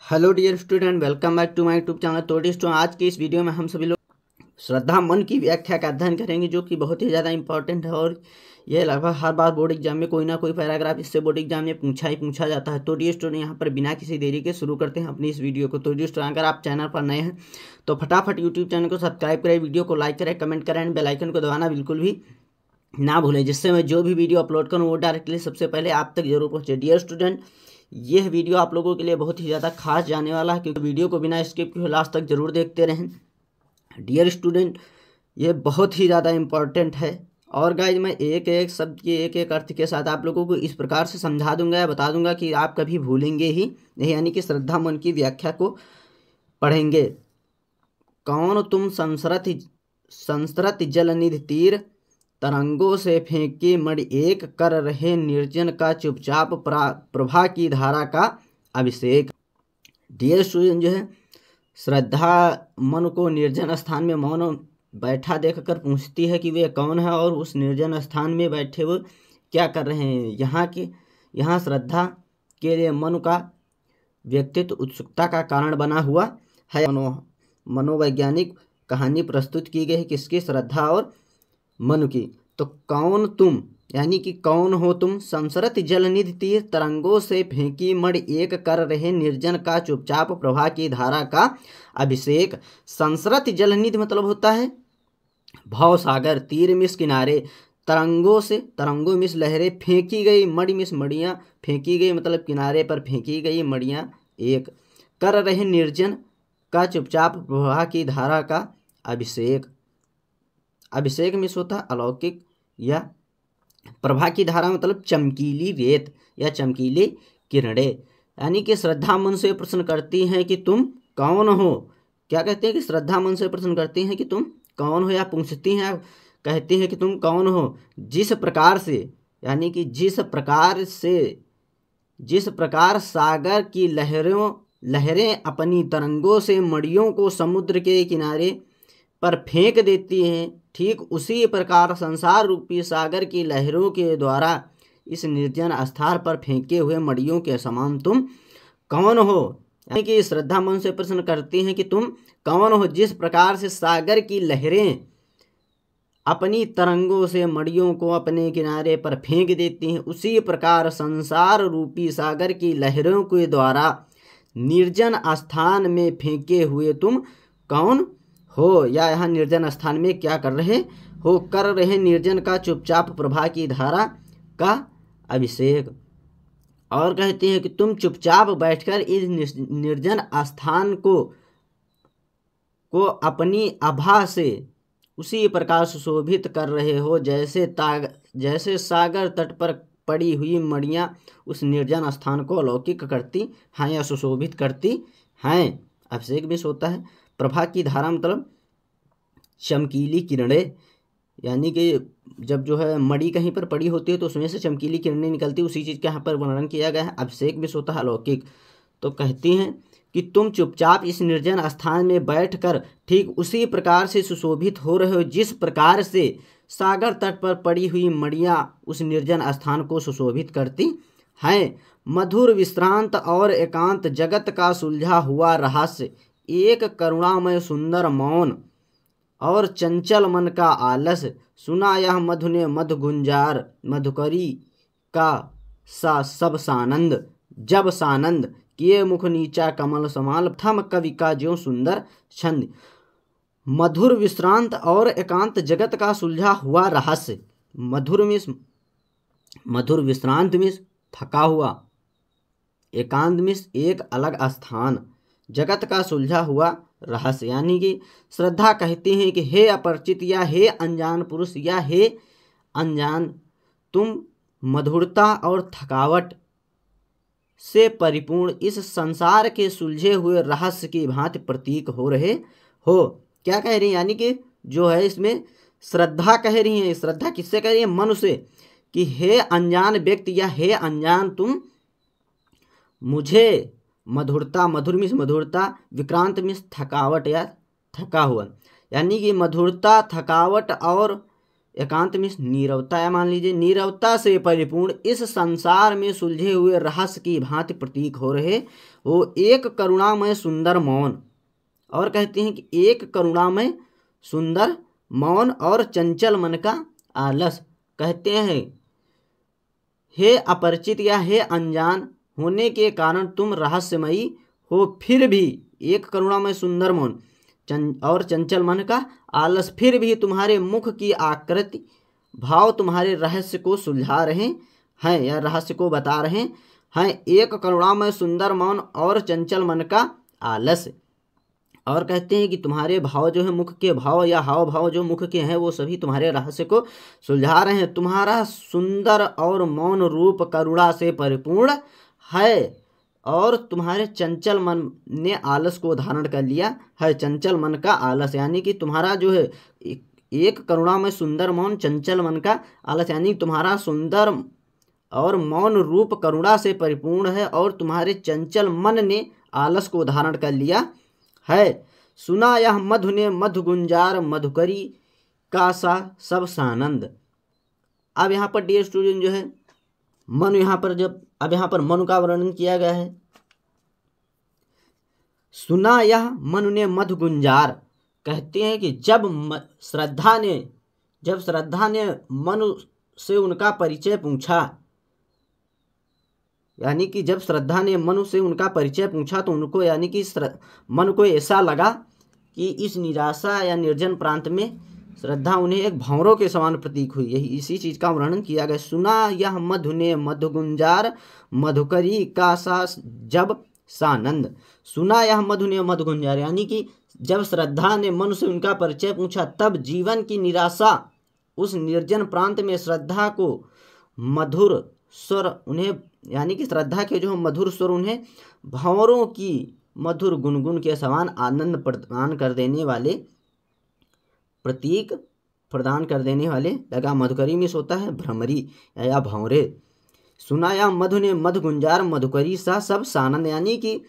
Hello dear student, welcome back to my YouTube channel. तो दोस्तों, आज की इस वीडियो में हम सभी लोग श्रद्धा मन की व्याख्या का अध्ययन करेंगे, जो कि बहुत ही ज़्यादा इंपॉर्टेंट है। और यह लगभग हर बार बोर्ड एग्जाम में कोई ना कोई पैराग्राफ इससे बोर्ड एग्जाम में पूछा जाता है। तो डियर स्टूडेंट, यहाँ पर बिना किसी देरी के शुरू करते हैं अपनी इस वीडियो को। तो डियर स्टूडेंट, अगर आप चैनल पर नए हैं तो फटाफट यूट्यूब चैनल को सब्सक्राइब करें, वीडियो को लाइक करें, कमेंट करें एंड बेल आइकन को दबाना बिल्कुल भी ना भूलें, जिससे मैं जो भी वीडियो अपलोड करूँ वो डायरेक्टली सबसे पहले आप तक जरूर पहुँचे। डियर स्टूडेंट, यह वीडियो आप लोगों के लिए बहुत ही ज़्यादा खास जाने वाला है, क्योंकि वीडियो को बिना स्किप किए लास्ट तक जरूर देखते रहें। डियर स्टूडेंट, ये बहुत ही ज़्यादा इम्पॉर्टेंट है। और गाइज, मैं एक एक शब्द के एक एक अर्थ के साथ आप लोगों को इस प्रकार से समझा दूंगा या बता दूंगा कि आप कभी भूलेंगे ही नहीं, यानी कि श्रद्धा मन की व्याख्या को पढ़ेंगे। कौन तुम संसरत जलनिधि तीर, तरंगों से फेंकी मणि एक, कर रहे निर्जन का चुपचाप प्रभा की धारा का अभिषेक। डियर स्टूडेंट, जो है श्रद्धा मन को निर्जन स्थान में मौन बैठा देखकर पूछती है कि वे कौन है और उस निर्जन स्थान में बैठे वो क्या कर रहे हैं। यहाँ श्रद्धा के लिए मन का व्यक्तित्व उत्सुकता का कारण बना हुआ है। मनोवैज्ञानिक कहानी प्रस्तुत की गई है किसकी? श्रद्धा और मन की। तो कौन तुम, यानी कि कौन हो तुम, संसरत जलनिधि तीर, तरंगों से फेंकी मणि एक, कर रहे निर्जन का चुपचाप प्रभा की धारा का अभिषेक। संसरत जलनिधि मतलब होता है भव सागर, तीर मिस किनारे, तरंगों मिस लहरें, फेंकी गई मणि मिस मड़ियाँ, फेंकी गई मतलब किनारे पर फेंकी गई मड़ियाँ एक, कर रहे निर्जन का चुपचाप प्रभा की धारा का अभिषेक। अभिषेक मिस होता है अलौकिक, या प्रभा की धारा मतलब चमकीली रेत या चमकीली किरणें। यानी कि श्रद्धा मन से प्रश्न करती हैं कि तुम कौन हो। क्या कहते हैं कि श्रद्धा मन से प्रश्न करती हैं कि तुम कौन हो, या पूछती हैं, कहती हैं कि तुम कौन हो। जिस प्रकार से, यानी कि जिस प्रकार सागर की लहरें अपनी तरंगों से मड़ियों को समुद्र के किनारे पर फेंक देती हैं, ठीक उसी प्रकार संसार रूपी सागर की लहरों के द्वारा इस निर्जन स्थान पर फेंके हुए मड़ियों के समान तुम कौन हो। यानी कि श्रद्धा मन से प्रश्न करती हैं कि तुम कौन हो। जिस प्रकार से सागर की लहरें अपनी तरंगों से मड़ियों को अपने किनारे पर फेंक देती हैं, उसी प्रकार संसार रूपी सागर की लहरों के द्वारा निर्जन स्थान में फेंके हुए तुम कौन हो, या यहाँ निर्जन स्थान में क्या कर रहे हो। कर रहे निर्जन का चुपचाप प्रभा की धारा का अभिषेक। और कहते हैं कि तुम चुपचाप बैठकर इस निर्जन स्थान को अपनी आभा से उसी प्रकार सुशोभित कर रहे हो, जैसे सागर तट पर पड़ी हुई मड़ियाँ उस निर्जन स्थान को अलौकिक करती हैं या सुशोभित करती हैं। अभिषेक भी होता है। प्रभा की धारा मतलब चमकीली किरणें, यानी कि जब जो है मड़ी कहीं पर पड़ी होती है तो उसमें से चमकीली किरणें निकलती, उसी चीज़ का यहाँ पर वर्णन किया गया है। अभिषेक भी होता है अलौकिक। तो कहती हैं कि तुम चुपचाप इस निर्जन स्थान में बैठकर ठीक उसी प्रकार से सुशोभित हो रहे हो, जिस प्रकार से सागर तट पर पड़ी हुई मड़ियाँ उस निर्जन स्थान को सुशोभित करती हैं। मधुर विश्रांत और एकांत जगत का सुलझा हुआ रहस्य, एक करुणामय सुंदर मौन और चंचल मन का आलस, सुना यह मधु ने मधु गुंजार, मधुकरी का सा सब सानंद, जब सानंद किए मुख नीचा कमल समाल, थम कवि का ज्यों सुंदर छंद। मधुर विश्रांत और एकांत जगत का सुलझा हुआ रहस्य। मधुर विश्रांत मिस थका हुआ, एकांत मिस एक अलग स्थान, जगत का सुलझा हुआ रहस्य। यानी कि श्रद्धा कहती हैं कि हे अपरिचित या हे अनजान पुरुष या हे अनजान, तुम मधुरता और थकावट से परिपूर्ण इस संसार के सुलझे हुए रहस्य की भांति प्रतीक हो रहे हो। क्या कह रही हैं? यानी कि जो है इसमें श्रद्धा कह रही हैं। श्रद्धा किससे कह रही है? मनु से, कि हे अनजान व्यक्ति या हे अनजान तुम मुझे मधुरता, मधुर मिस मधुरता, विक्रांत मिस थकावट या थका हुआ, यानी कि मधुरता, थकावट और एकांत मीन्स नीरवता, या मान लीजिए नीरवता से परिपूर्ण इस संसार में सुलझे हुए रहस्य की भांति प्रतीक हो रहे वो एक करुणामय सुंदर मौन। और कहते हैं कि एक करुणामय सुंदर मौन और चंचल मन का आलस। कहते हैं हे अपरिचित या हे अनजान होने के कारण तुम रहस्यमयी हो, फिर भी एक करुणामय सुंदर मौन और चंचल मन का आलस, फिर भी तुम्हारे मुख की आकृति भाव तुम्हारे रहस्य को सुलझा रहे हैं या रहस्य को बता रहे हैं। एक करुणामय सुंदर मौन और चंचल मन का आलस। और कहते हैं कि तुम्हारे भाव जो है, मुख के भाव या हाव भाव जो मुख के हैं वो सभी तुम्हारे रहस्य को सुलझा रहे हैं। तुम्हारा सुंदर और मौन रूप करुणा से परिपूर्ण है और तुम्हारे चंचल मन ने आलस को धारण कर लिया है। चंचल मन का आलस यानी कि तुम्हारा जो है एक करुणा में सुंदर मौन चंचल मन का आलस, यानी तुम्हारा सुंदर और मौन रूप करुणा से परिपूर्ण है और तुम्हारे चंचल मन ने आलस को धारण कर लिया है। सुना यह मधु ने मधु गुंजार मधुकरी का सा सब सानंद। अब यहाँ पर डियर स्टूडेंट जो है मनु यहाँ पर मनु का वर्णन किया गया है। सुना यह मनु ने मधु गुंजार, कहते हैं कि जब श्रद्धा ने मनु से उनका परिचय पूछा, यानी कि जब श्रद्धा ने मनु से उनका परिचय पूछा तो उनको यानी कि मनु को ऐसा लगा कि इस निराशा या निर्जन प्रांत में श्रद्धा उन्हें एक भंवरों के समान प्रतीक हुई। यही इसी चीज का वर्णन किया गया। सुना यह मधु ने मधु गुंजार मधुकरी का सा जब सानंद। सुना यह मधु ने मधु गुंजार, यानी कि जब श्रद्धा ने मनु से उनका परिचय पूछा तब जीवन की निराशा उस निर्जन प्रांत में श्रद्धा को मधुर स्वर उन्हें, यानी कि श्रद्धा के जो मधुर स्वर उन्हें भंवरों की मधुर गुनगुन के समान आनंद प्रदान कर देने वाले प्रतीक प्रदान कर देने वाले लगा। मधुकरी में होता है भ्रमरी या भंवरे। सुनाया मधु ने मधु गुंजार मधुकरी सा सब सानंद, यानी कि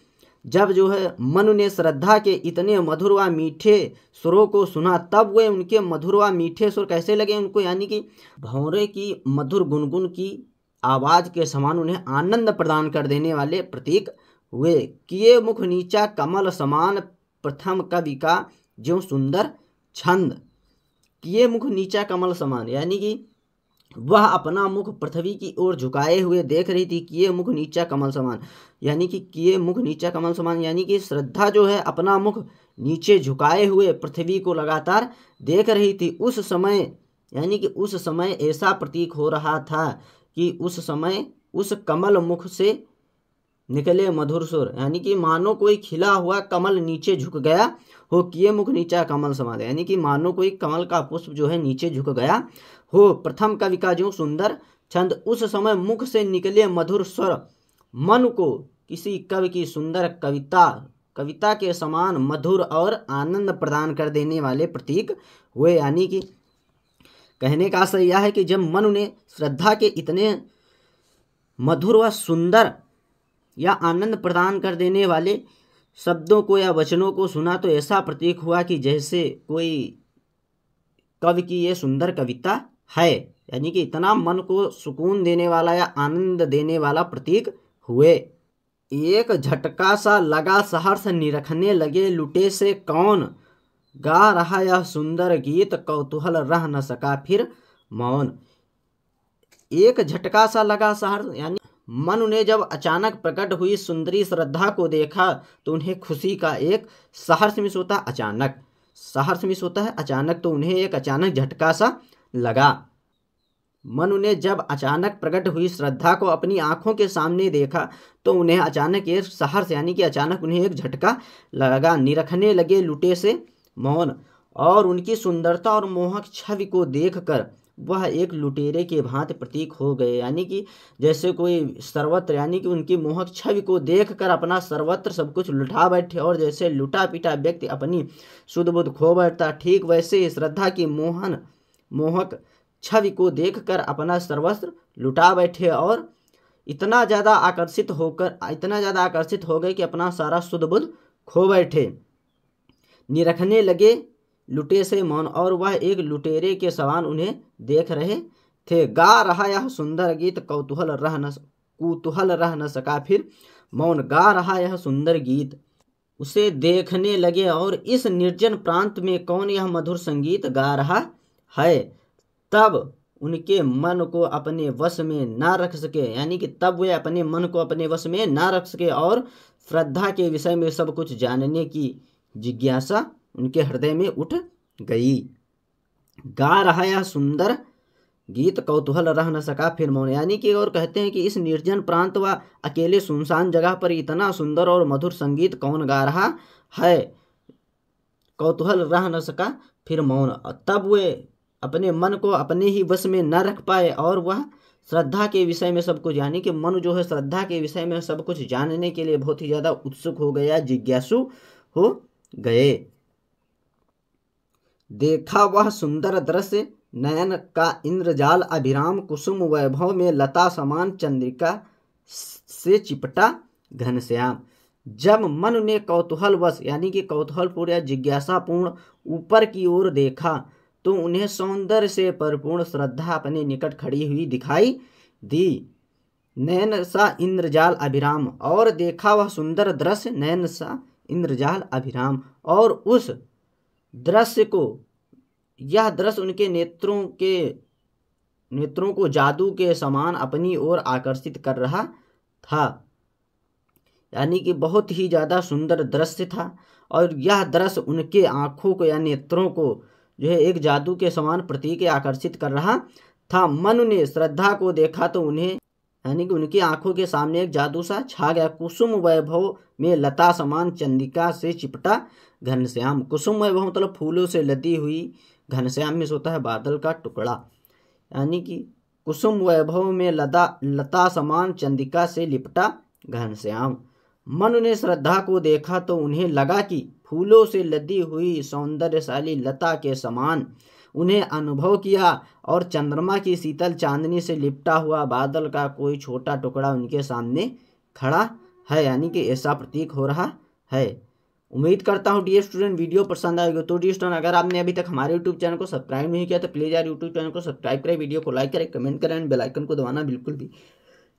जब जो है मनु ने श्रद्धा के इतने मधुर व मीठे सुरों को सुना तब वे उनके मधुर व मीठे सुर कैसे लगे उनको, यानी कि भंवरे की मधुर गुनगुन की आवाज के समान उन्हें आनंद प्रदान कर देने वाले प्रतीक हुए। किए मुख नीचा कमल समान प्रथम कवि का जो सुंदर छंद। किए मुख नीचा कमल समान, यानी कि वह अपना मुख पृथ्वी की ओर झुकाए हुए देख रही थी। किए मुख नीचा कमल समान, यानी कि किए मुख नीचा कमल समान, यानी कि श्रद्धा जो है अपना मुख नीचे झुकाए हुए पृथ्वी को लगातार देख रही थी। उस समय यानी कि उस समय ऐसा प्रतीक हो रहा था कि उस समय उस कमल मुख से निकले मधुर सुर, यानी कि मानो कोई खिला हुआ कमल नीचे झुक गया हो। किए मुख नीचा कमल समान, यानी कि मानो कोई कमल का पुष्प जो है नीचे झुक गया हो। प्रथम कवि का जो सुंदर छंद, उस समय मुख से निकले मधुर स्वर मन को किसी कवि की सुंदर कविता के समान मधुर और आनंद प्रदान कर देने वाले प्रतीक हुए। यानी कि कहने का आशय यह है कि जब मनु ने श्रद्धा के इतने मधुर व सुंदर या आनंद प्रदान कर देने वाले शब्दों को या वचनों को सुना तो ऐसा प्रतीक हुआ कि जैसे कोई कवि की ये सुंदर कविता है, यानी कि इतना मन को सुकून देने वाला या आनंद देने वाला प्रतीक हुए। एक झटका सा लगा सहर्ष निरखने लगे लुटे से कौन, गा रहा यह सुंदर गीत कौतूहल रह न सका फिर मौन। एक झटका सा लगा सहर्ष, यानी मनु ने जब अचानक प्रकट हुई सुंदरी श्रद्धा को देखा तो उन्हें खुशी का एक सहर्ष मिस होता है अचानक, सहर्ष मिस होता है अचानक, तो उन्हें एक अचानक झटका सा लगा। मनु ने जब अचानक प्रकट हुई श्रद्धा को अपनी आंखों के सामने देखा तो उन्हें अचानक एक सहर्ष, यानी कि अचानक उन्हें एक झटका लगा। निरखने लगे लुटे से मौन, और उनकी सुंदरता और मोहक छवि को देखकर वह एक लुटेरे के भांति प्रतीक हो गए। यानी कि जैसे कोई सर्वत्र, यानी कि उनकी मोहक छवि को देखकर अपना सर्वत्र सब कुछ लुटा बैठे, और जैसे लुटा पिटा व्यक्ति अपनी शुद्ध बुद्ध खो बैठता, ठीक वैसे श्रद्धा की मोहक छवि को देखकर अपना सर्वस्व लुटा बैठे और इतना ज़्यादा आकर्षित हो गए कि अपना सारा शुद्ध बुद्ध खो बैठे। निरखने लगे लुटे से मौन, और वह एक लुटेरे के समान उन्हें देख रहे थे। गा रहा यह सुंदर गीत कौतूहल रह न सका फिर मौन। गा रहा यह सुंदर गीत, उसे देखने लगे और इस निर्जन प्रांत में कौन यह मधुर संगीत गा रहा है। तब उनके मन को अपने वश में ना रख सके, यानी कि तब वे अपने मन को अपने वश में ना रख सके और श्रद्धा के विषय में सब कुछ जानने की जिज्ञासा उनके हृदय में उठ गई। गा रहा यह सुंदर गीत कौतूहल रह न सका फिर मौन, यानी कि और कहते हैं कि इस निर्जन प्रांत व अकेले सुनसान जगह पर इतना सुंदर और मधुर संगीत कौन गा रहा है। कौतूहल रह न सका फिर मौन, तब वे अपने मन को अपने ही वश में न रख पाए और वह श्रद्धा के विषय में सब कुछ, यानी कि मन जो है श्रद्धा के विषय में सब कुछ जानने के लिए बहुत ही ज़्यादा उत्सुक हो गया, जिज्ञासु हो गए। देखा वह सुंदर दृश्य नयन का इंद्रजाल अभिराम, कुसुम वैभव में लता समान चंद्रिका से चिपटा घनश्याम। जब मन ने कौतूहलवश, यानी कि कौतूहलपूर्ण या जिज्ञासापूर्ण ऊपर की ओर देखा तो उन्हें सौंदर्य से परिपूर्ण श्रद्धा अपने निकट खड़ी हुई दिखाई दी। नयन सा इंद्रजाल अभिराम, और देखा वह सुंदर दृश्य नयन सा इंद्रजाल अभिराम, और उस दृश्य को, यह दृश्य उनके नेत्रों को जादू के समान अपनी ओर आकर्षित कर रहा था, यानी कि बहुत ही ज़्यादा सुंदर दृश्य था। और यह दृश्य उनके आँखों को या नेत्रों को जो है एक जादू के समान प्रतीक आकर्षित कर रहा था। मन ने श्रद्धा को देखा तो उन्हें, यानी कि उनकी आंखों के सामने एक जादू सा छा गया। कुसुम वैभव में लता समान चंद्रिका से चिपटा घनश्याम। कुसुम वैभव मतलब फूलों से लदी हुई, घनश्याम में होता है बादल का टुकड़ा, यानी कि कुसुम वैभव में लता समान चंद्रिका से लिपटा घनश्याम। मन ने श्रद्धा को देखा तो उन्हें लगा कि फूलों से लदी हुई सौंदर्यशाली लता के समान उन्हें अनुभव किया, और चंद्रमा की शीतल चांदनी से लिपटा हुआ बादल का कोई छोटा टुकड़ा उनके सामने खड़ा है, यानी कि ऐसा प्रतीक हो रहा है। उम्मीद करता हूँ डियर स्टूडेंट वीडियो पसंद आएगा। तो डियर स्टूडेंट, अगर आपने अभी तक हमारे यूट्यूब चैनल को सब्सक्राइब नहीं किया तो प्लीज़ यार यूट्यूब चैनल को सब्सक्राइब करें, वीडियो को लाइक करें, कमेंट करें एंड बेल आइकन को दबाना बिल्कुल भी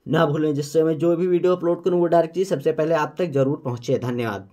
ना भूलें, जिससे मैं जो भी वीडियो अपलोड करूँ वो डायरेक्टली सबसे पहले आप तक जरूर पहुँचे। धन्यवाद।